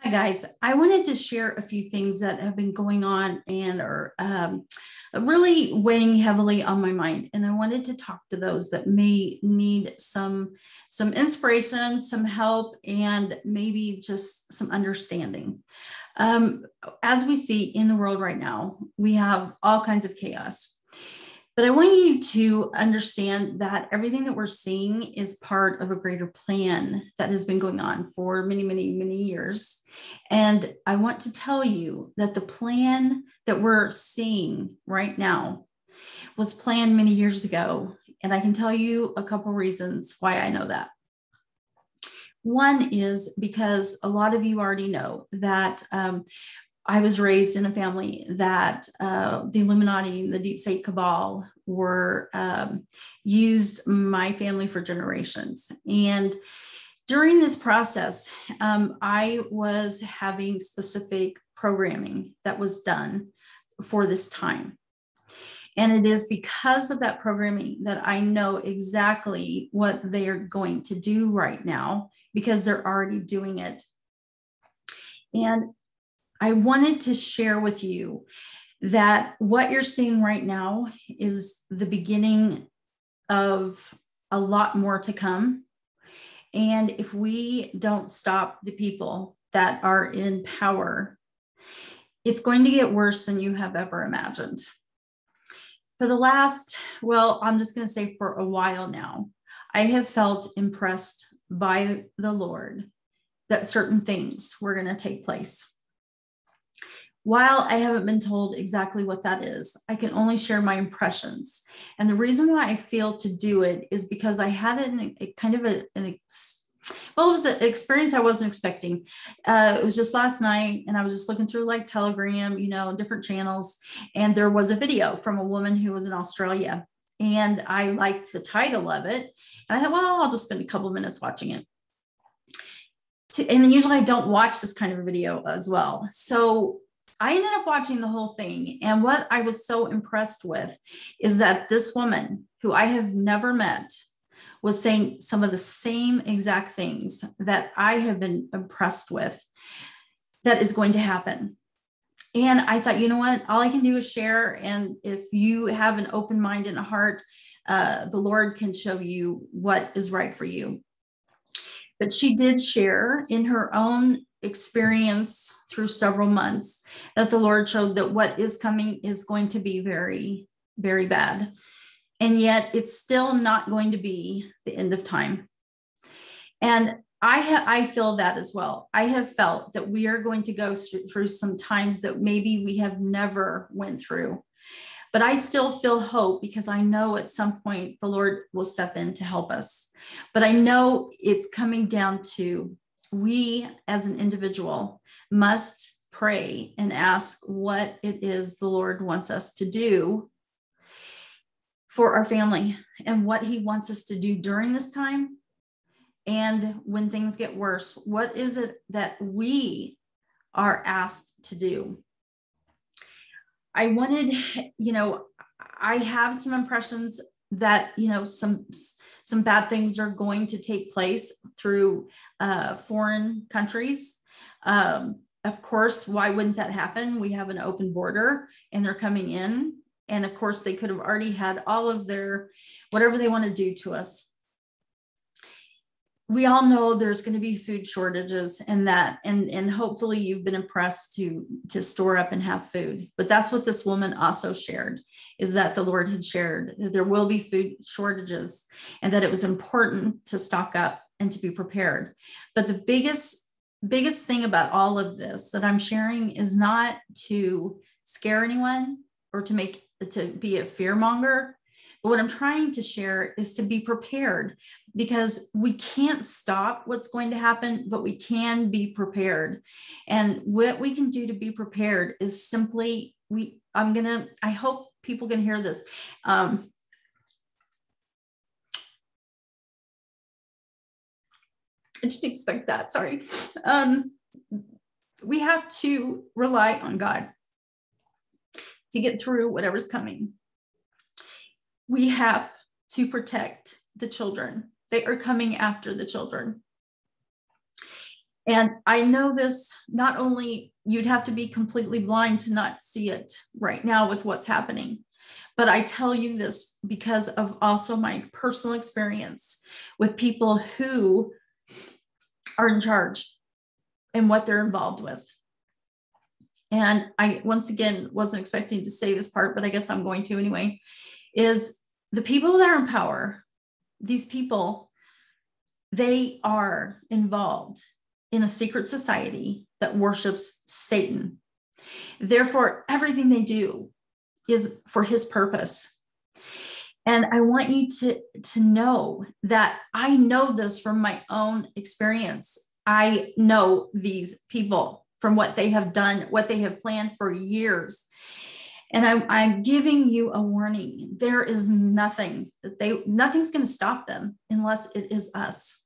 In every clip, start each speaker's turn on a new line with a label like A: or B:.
A: Hi, guys. I wanted to share a few things that have been going on and are really weighing heavily on my mind. And I wanted to talk to those that may need some inspiration, some help, and maybe just some understanding. Um, as we see in the world right now, we have all kinds of chaos. But I want you to understand that everything that we're seeing is part of a greater plan that has been going on for many, many, many years. And I want to tell you that the plan that we're seeing right now was planned many years ago. And I can tell you a couple reasons why I know that. One is because a lot of you already know that I was raised in a family that the Illuminati, the deep state cabal were used my family for generations. And during this process, I was having specific programming that was done for this time. And it is because of that programming that I know exactly what they're going to do right now, because they're already doing it. And I wanted to share with you that what you're seeing right now is the beginning of a lot more to come. And if we don't stop the people that are in power, it's going to get worse than you have ever imagined. For the last, I'm just going to say for a while now, I have felt impressed by the Lord that certain things were going to take place. While I haven't been told exactly what that is, I can only share my impressions. And the reason why I feel to do it is because I had it was an experience I wasn't expecting. It was just last night, and I was just looking through like Telegram, different channels. And there was a video from a woman who was in Australia. And I liked the title of it. And I thought, I'll just spend a couple of minutes watching it. And usually I don't watch this kind of a video as well. So I ended up watching the whole thing. And what I was so impressed with is that this woman, who I have never met, was saying some of the same exact things that I have been impressed with that is going to happen. And I thought, you know what, all I can do is share. And if you have an open mind and a heart, the Lord can show you what is right for you. But she did share in her own experience through several months that the Lord showed that what is coming is going to be very, very bad. And yet it's still not going to be the end of time. And I feel that as well. I have felt that we are going to go through some times that maybe we have never went through. But I still feel hope because I know at some point the Lord will step in to help us. But I know it's coming down to we as an individual must pray and ask what it is the Lord wants us to do for our family and what he wants us to do during this time. And when things get worse, what is it that we are asked to do? I wanted, I have some impressions that, some bad things are going to take place through foreign countries. Of course, why wouldn't that happen? We have an open border and they're coming in. And of course, they could have already had all of their, whatever they want to do to us. We all know there's going to be food shortages and that, and hopefully you've been impressed to store up and have food. But that's what this woman also shared, is that the Lord had shared that there will be food shortages and that it was important to stock up and to be prepared. But the biggest thing about all of this that I'm sharing is not to scare anyone or to be a fearmonger. But what I'm trying to share is to be prepared, because we can't stop what's going to happen, but we can be prepared. And what we can do to be prepared is simply, I hope people can hear this. I didn't expect that, sorry. We have to rely on God to get through whatever's coming. We have to protect the children. They are coming after the children. And I know this, not only you'd have to be completely blind to not see it right now with what's happening, but I tell you this because of also my personal experience with people who are in charge and what they're involved with. And I, once again, wasn't expecting to say this part, but I guess I'm going to anyway, is the people that are in power, these people, they are involved in a secret society that worships Satan. Therefore, everything they do is for his purpose. And I want you to know that I know this from my own experience. I know these people from what they have done, what they have planned for years. And I'm giving you a warning. There is nothing nothing's going to stop them unless it is us.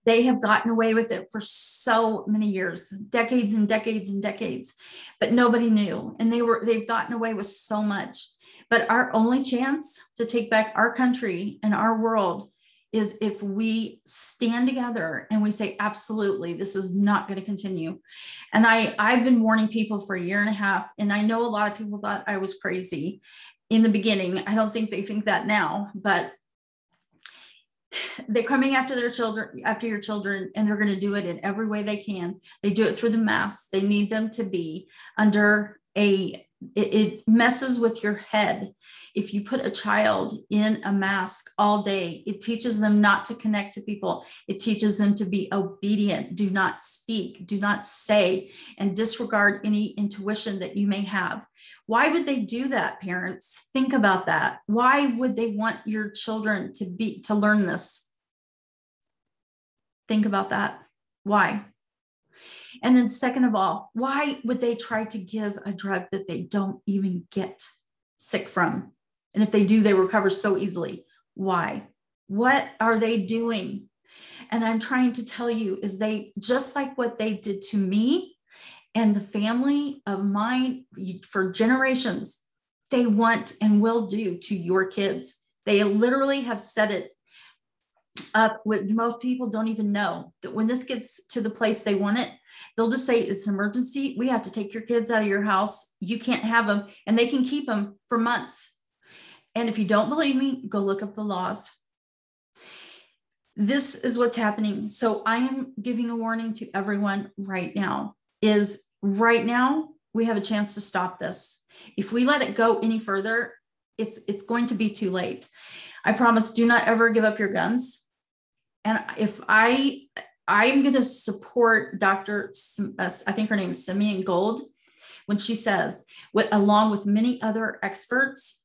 A: They have gotten away with it for so many years, decades and decades and decades, but nobody knew. And they've gotten away with so much. But our only chance to take back our country and our world is if we stand together and we say, absolutely, this is not going to continue. And I've been warning people for a year and a half, and I know a lot of people thought I was crazy in the beginning. I don't think they think that now, but they're coming after their children, after your children, and they're going to do it in every way they can. They do it through the mask. They need them to be under it messes with your head. If you put a child in a mask all day, it teaches them not to connect to people. It teaches them to be obedient. Do not speak, do not say, and disregard any intuition that you may have. Why would they do that, parents? Think about that. Why would they want your children to learn this? Think about that. Why? And then second of all, why would they try to give a drug that they don't even get sick from? And if they do, they recover so easily. Why? What are they doing? And I'm trying to tell you is they, just like what they did to me and the family of mine for generations, they want and will do to your kids. They literally have set it up what most people don't even know, that when this gets to the place they want it, they'll just say it's an emergency. We have to take your kids out of your house. You can't have them, and they can keep them for months. And if you don't believe me, go look up the laws. This is what's happening. So I am giving a warning to everyone right now, is right now we have a chance to stop this. If we let it go any further, it's going to be too late. I promise, do not ever give up your guns. And if I'm going to support Dr. I think her name is Simeon Gold, when she says, along with many other experts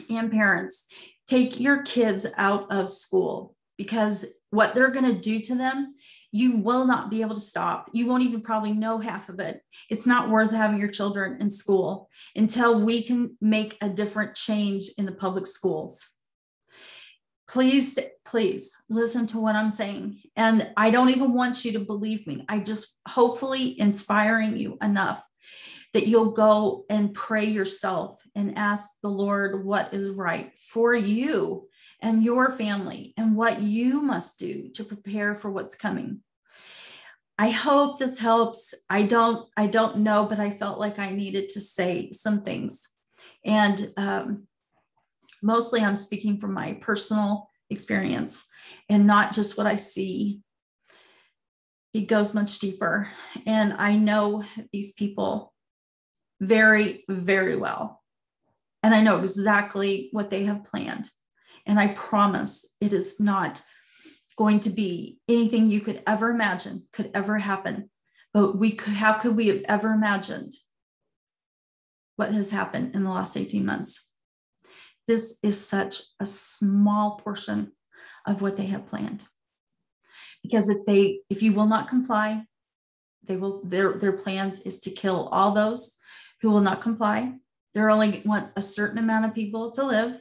A: and parents, take your kids out of school, because what they're going to do to them, you will not be able to stop. You won't even probably know half of it. It's not worth having your children in school until we can make a different change in the public schools. Please, please listen to what I'm saying. And I don't even want you to believe me. I just hopefully inspiring you enough that you'll go and pray yourself and ask the Lord what is right for you and your family and what you must do to prepare for what's coming. I hope this helps. I don't know, but I felt like I needed to say some things. And mostly I'm speaking from my personal experience and not just what I see. It goes much deeper. And I know these people very, very well. And I know exactly what they have planned. And I promise it is not going to be anything you could ever imagine could ever happen. But how could we have ever imagined what has happened in the last 18 months? This is such a small portion of what they have planned. Because if you will not comply, their plans is to kill all those who will not comply. They only want a certain amount of people to live,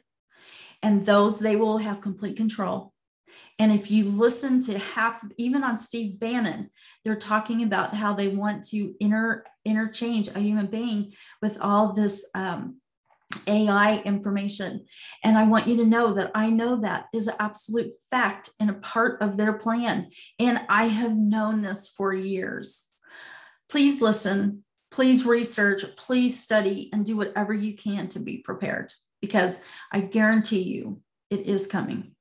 A: and those they will have complete control. And if you listen to even on Steve Bannon, they're talking about how they want to interchange a human being with all this AI information. And I want you to know that I know that is an absolute fact and a part of their plan. And I have known this for years. Please listen, please research, please study, and do whatever you can to be prepared, because I guarantee you it is coming.